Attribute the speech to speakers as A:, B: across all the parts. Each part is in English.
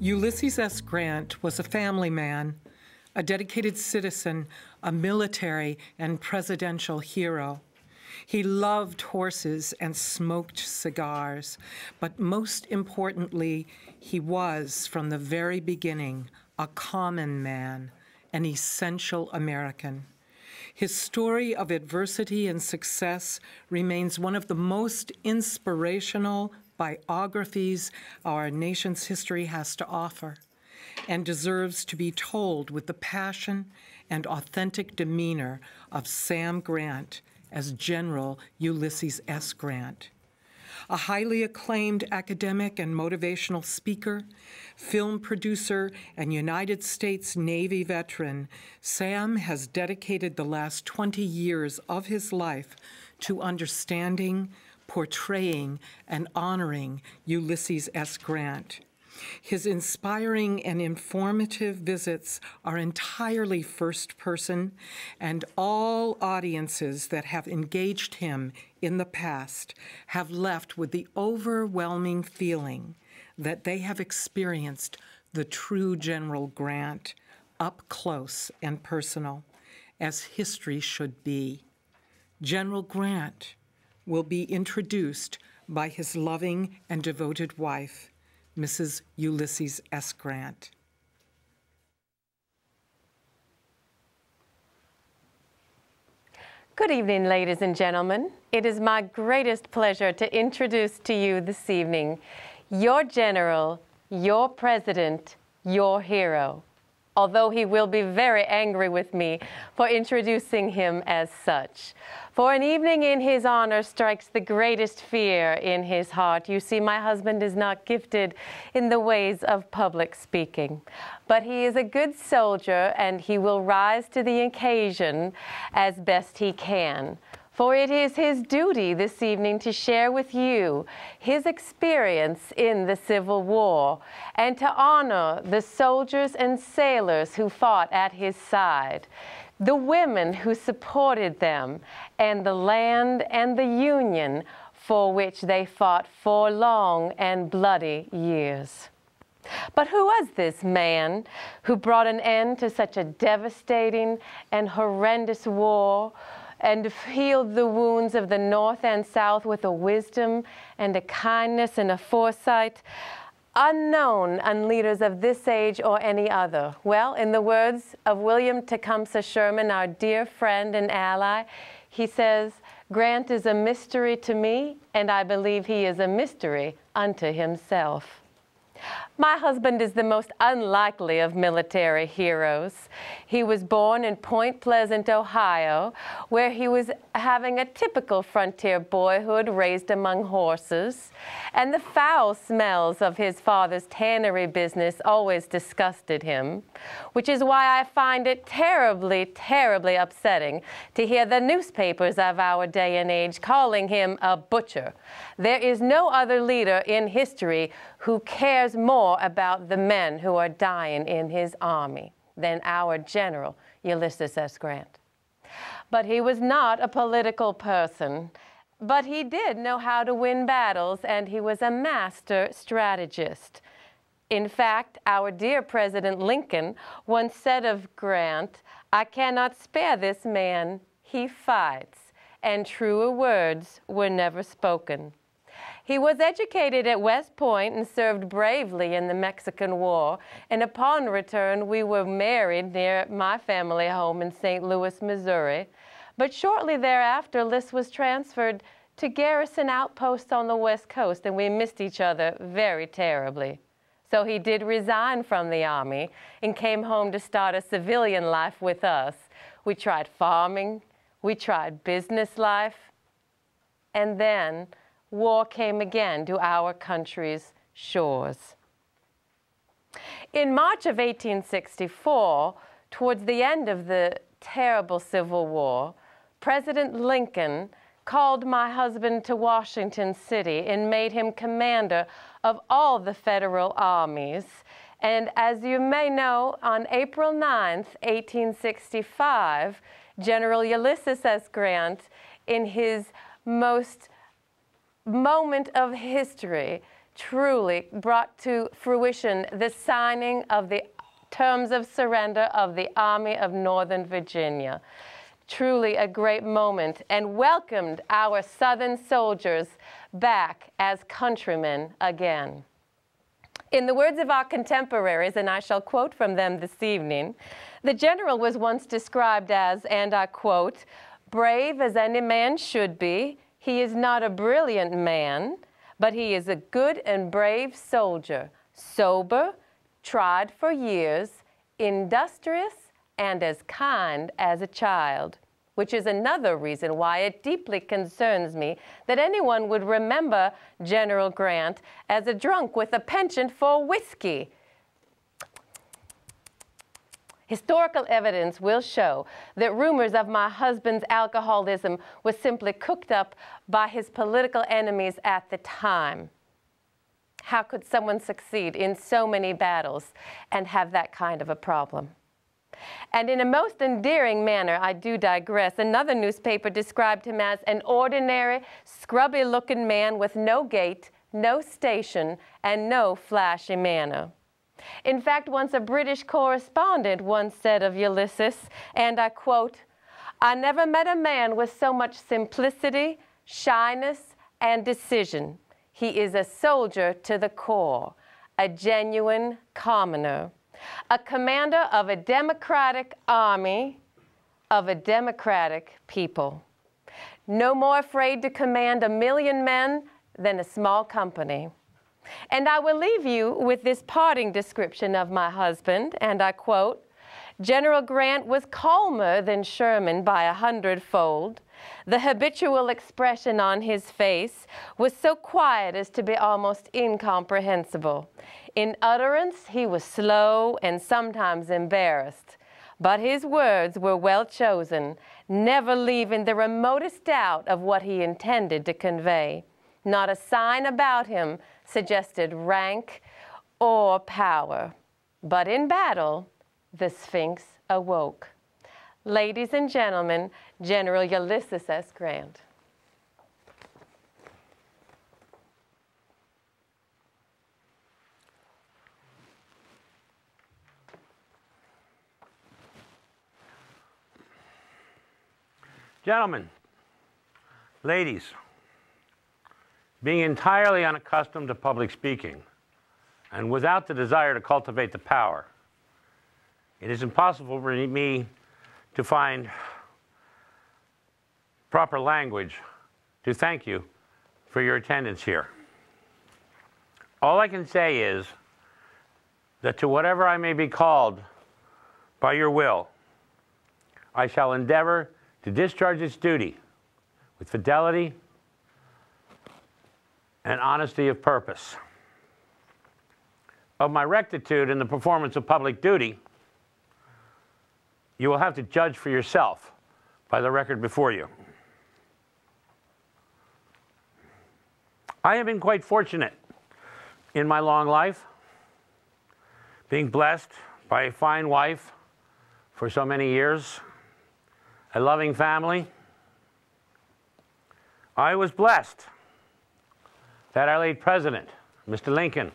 A: Ulysses S. Grant was a family man, a dedicated citizen, a military and presidential hero. He loved horses and smoked cigars, but most importantly, he was, from the very beginning, a common man, an essential American. His story of adversity and success remains one of the most inspirational biographies our nation's history has to offer, and deserves to be told with the passion and authentic demeanor of Sam Grant as General Ulysses S. Grant. A highly acclaimed academic and motivational speaker, film producer, and United States Navy veteran, Sam has dedicated the last 20 years of his life to understanding, portraying, and honoring Ulysses S. Grant. His inspiring and informative visits are entirely first person, and all audiences that have engaged him in the past have left with the overwhelming feeling that they have experienced the true General Grant up close and personal, as history should be. General Grant will be introduced by his loving and devoted wife, Mrs. Ulysses S. Grant.
B: Good evening, ladies and gentlemen. It is my greatest pleasure to introduce to you this evening your general, your president, your hero, although he will be very angry with me for introducing him as such. For an evening in his honor strikes the greatest fear in his heart. You see, my husband is not gifted in the ways of public speaking, but he is a good soldier, and he will rise to the occasion as best he can. For it is his duty this evening to share with you his experience in the Civil War and to honor the soldiers and sailors who fought at his side, the women who supported them, and the land and the Union for which they fought for long and bloody years. But who was this man who brought an end to such a devastating and horrendous war, and healed the wounds of the North and South with a wisdom and a kindness and a foresight unknown on leaders of this age or any other? Well, in the words of William Tecumseh Sherman, our dear friend and ally, he says, "Grant is a mystery to me, and I believe he is a mystery unto himself." My husband is the most unlikely of military heroes. He was born in Point Pleasant, Ohio, where he was having a typical frontier boyhood raised among horses, and the foul smells of his father's tannery business always disgusted him, which is why I find it terribly, terribly upsetting to hear the newspapers of our day and age calling him a butcher. There is no other leader in history who cares more about the men who are dying in his army than our General Ulysses S. Grant. But he was not a political person, but he did know how to win battles, and he was a master strategist. In fact, our dear President Lincoln once said of Grant, "I cannot spare this man, he fights," and truer words were never spoken. He was educated at West Point and served bravely in the Mexican War, and upon return we were married near my family home in St. Louis, Missouri. But shortly thereafter, Liz was transferred to garrison outposts on the West Coast, and we missed each other very terribly. So he did resign from the Army and came home to start a civilian life with us. We tried farming, we tried business life, and then war came again to our country's shores. In March of 1864, towards the end of the terrible Civil War, President Lincoln called my husband to Washington City and made him commander of all the federal armies. And as you may know, on April 9th, 1865, General Ulysses S. Grant, in his most moment of history, truly brought to fruition the signing of the terms of surrender of the Army of Northern Virginia. Truly a great moment, and welcomed our Southern soldiers back as countrymen again. In the words of our contemporaries, and I shall quote from them this evening, the general was once described as, and I quote, "brave as any man should be. He is not a brilliant man, but he is a good and brave soldier, sober, tried for years, industrious, and as kind as a child," which is another reason why it deeply concerns me that anyone would remember General Grant as a drunk with a penchant for whiskey. Historical evidence will show that rumors of my husband's alcoholism was simply cooked up by his political enemies at the time. How could someone succeed in so many battles and have that kind of a problem? And in a most endearing manner, I do digress, another newspaper described him as an ordinary, scrubby-looking man with no gait, no station, and no flashy manner. In fact, once a British correspondent once said of Ulysses, and I quote, "I never met a man with so much simplicity, shyness, and decision. He is a soldier to the core, a genuine commoner, a commander of a democratic army, of a democratic people. No more afraid to command 1,000,000 men than a small company." And I will leave you with this parting description of my husband, and I quote, "General Grant was calmer than Sherman by 100-fold. The habitual expression on his face was so quiet as to be almost incomprehensible. In utterance, he was slow and sometimes embarrassed, but his words were well chosen, never leaving the remotest doubt of what he intended to convey. Not a sign about him suggested rank or power, but in battle, the Sphinx awoke." Ladies and gentlemen, General Ulysses S. Grant.
C: Gentlemen, ladies, being entirely unaccustomed to public speaking and without the desire to cultivate the power, it is impossible for me to find proper language to thank you for your attendance here. All I can say is that to whatever I may be called by your will, I shall endeavor to discharge its duty with fidelity and honesty of purpose. Of my rectitude in the performance of public duty, you will have to judge for yourself by the record before you. I have been quite fortunate in my long life, being blessed by a fine wife for so many years, a loving family. I was blessed that our late president, Mr. Lincoln,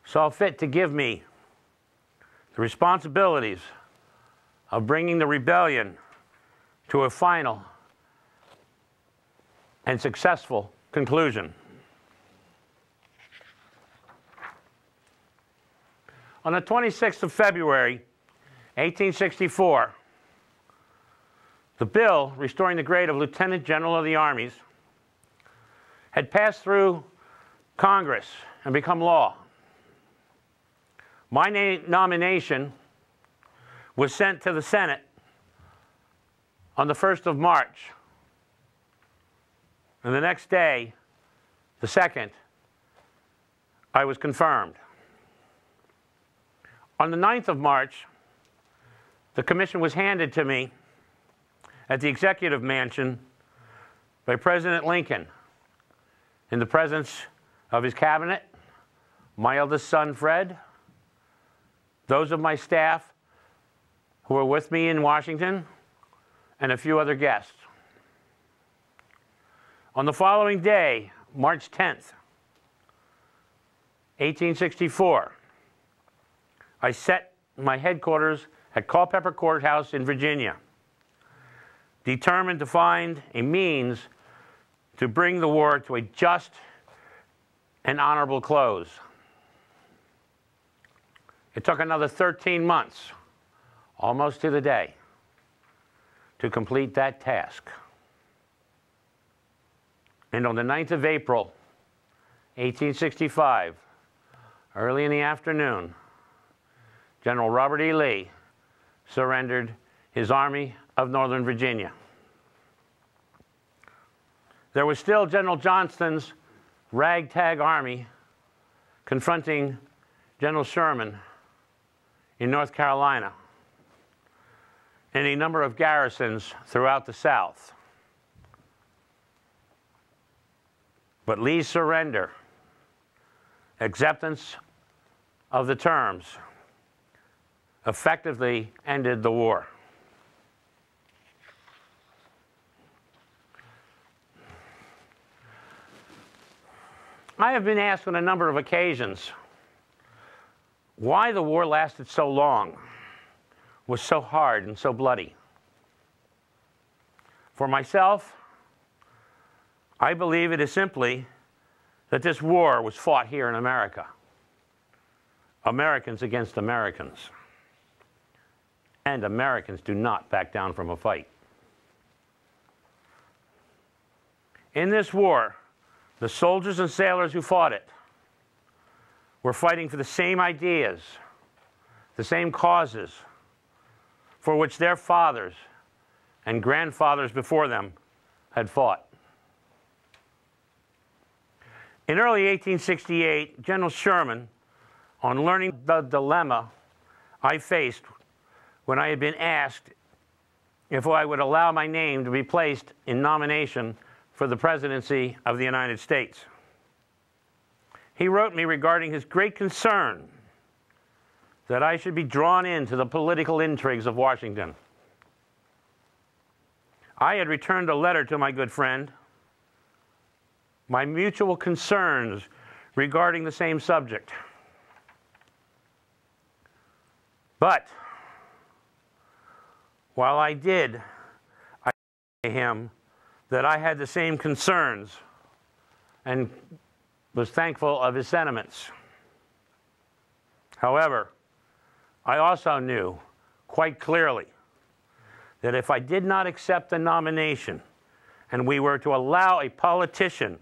C: saw fit to give me the responsibilities of bringing the rebellion to a final and successful conclusion. On the 26th of February, 1864, the bill restoring the grade of Lieutenant General of the Armies had passed through Congress and become law. My nomination was sent to the Senate on the 1st of March. And the next day, the 2nd, I was confirmed. On the 9th of March, the commission was handed to me at the Executive Mansion by President Lincoln in the presence of his cabinet, my eldest son, Fred, those of my staff who were with me in Washington, and a few other guests. On the following day, March 10th, 1864, I set my headquarters at Culpeper Courthouse in Virginia, determined to find a means to bring the war to a just and honorable close. It took another 13 months, almost to the day, to complete that task. And on the 9th of April, 1865, early in the afternoon, General Robert E. Lee surrendered his Army of Northern Virginia. There was still General Johnston's ragtag army confronting General Sherman in North Carolina and a number of garrisons throughout the South. But Lee's surrender, acceptance of the terms, effectively ended the war. I have been asked on a number of occasions why the war lasted so long, was so hard and so bloody. For myself, I believe it is simply that this war was fought here in America. Americans against Americans. And Americans do not back down from a fight. In this war, the soldiers and sailors who fought it were fighting for the same ideas, the same causes for which their fathers and grandfathers before them had fought. In early 1868, General Sherman, on learning the dilemma I faced when I had been asked if I would allow my name to be placed in nomination for the presidency of the United States, he wrote me regarding his great concern that I should be drawn into the political intrigues of Washington. I had returned a letter to my good friend, my mutual concerns regarding the same subject. But while I did, I told him that I had the same concerns and was thankful of his sentiments. However, I also knew quite clearly that if I did not accept the nomination and we were to allow a politician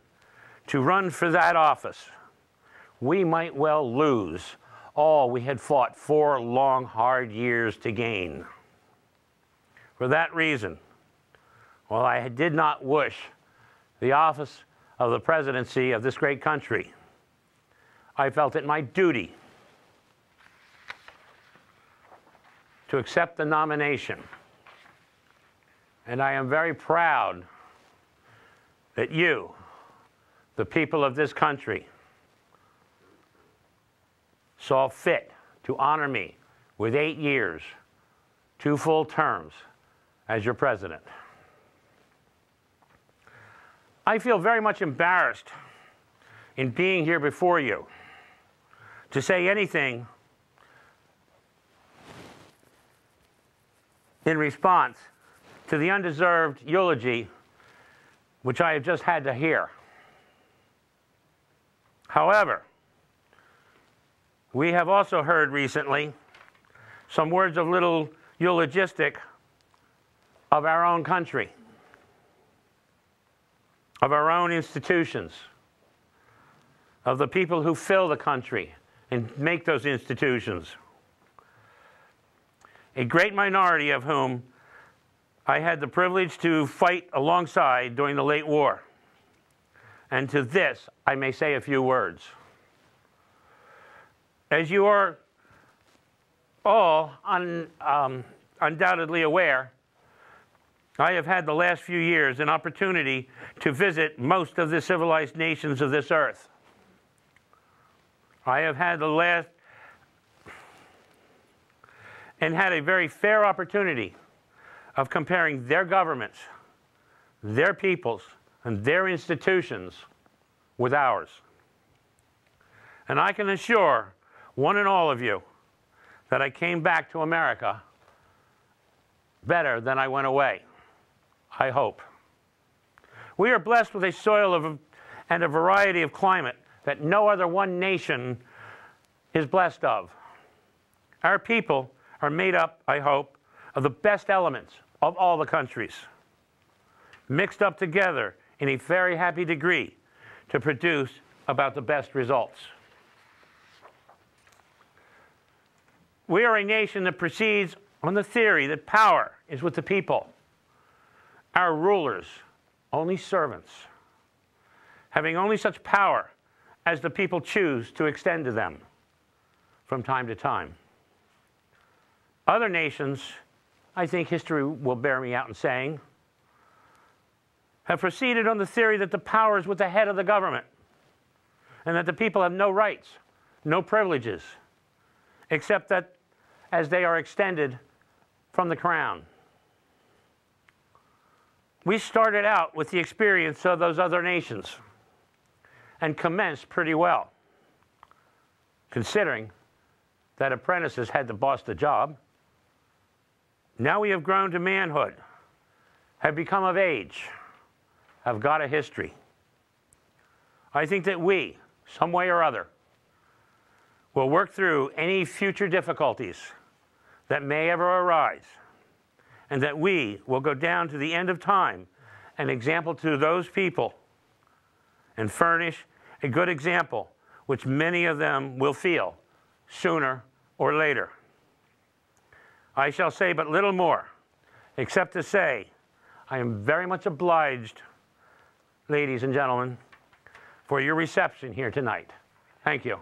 C: to run for that office, we might well lose all we had fought 4 long, hard years to gain. For that reason, while I did not wish the office of the presidency of this great country, I felt it my duty to accept the nomination. And I am very proud that you, the people of this country, saw fit to honor me with 8 years, 2 full terms as your president. I feel very much embarrassed in being here before you to say anything in response to the undeserved eulogy which I have just had to hear. However, we have also heard recently some words of little eulogistic of our own country, of our own institutions, of the people who fill the country and make those institutions, a great minority of whom I had the privilege to fight alongside during the late war. And to this, I may say a few words. As you are all undoubtedly aware, I have had the last few years an opportunity to visit most of the civilized nations of this earth. I have had had a very fair opportunity of comparing their governments, their peoples, and their institutions with ours. And I can assure one and all of you that I came back to America better than I went away, I hope. We are blessed with a soil and a variety of climate that no other one nation is blessed of. Our people are made up, I hope, of the best elements of all the countries, mixed up together in a very happy degree to produce about the best results. We are a nation that proceeds on the theory that power is with the people. Our rulers, only servants, having only such power as the people choose to extend to them from time to time. Other nations, I think history will bear me out in saying, have proceeded on the theory that the power is with the head of the government and that the people have no rights, no privileges, except that as they are extended from the crown. We started out with the experience of those other nations and commenced pretty well, considering that apprentices had to boss the job. Now we have grown to manhood, have become of age, have got a history. I think that we, some way or other, will work through any future difficulties that may ever arise, and that we will go down to the end of time an example to those people and furnish a good example which many of them will feel sooner or later. I shall say but little more, except to say I am very much obliged, ladies and gentlemen, for your reception here tonight. Thank you.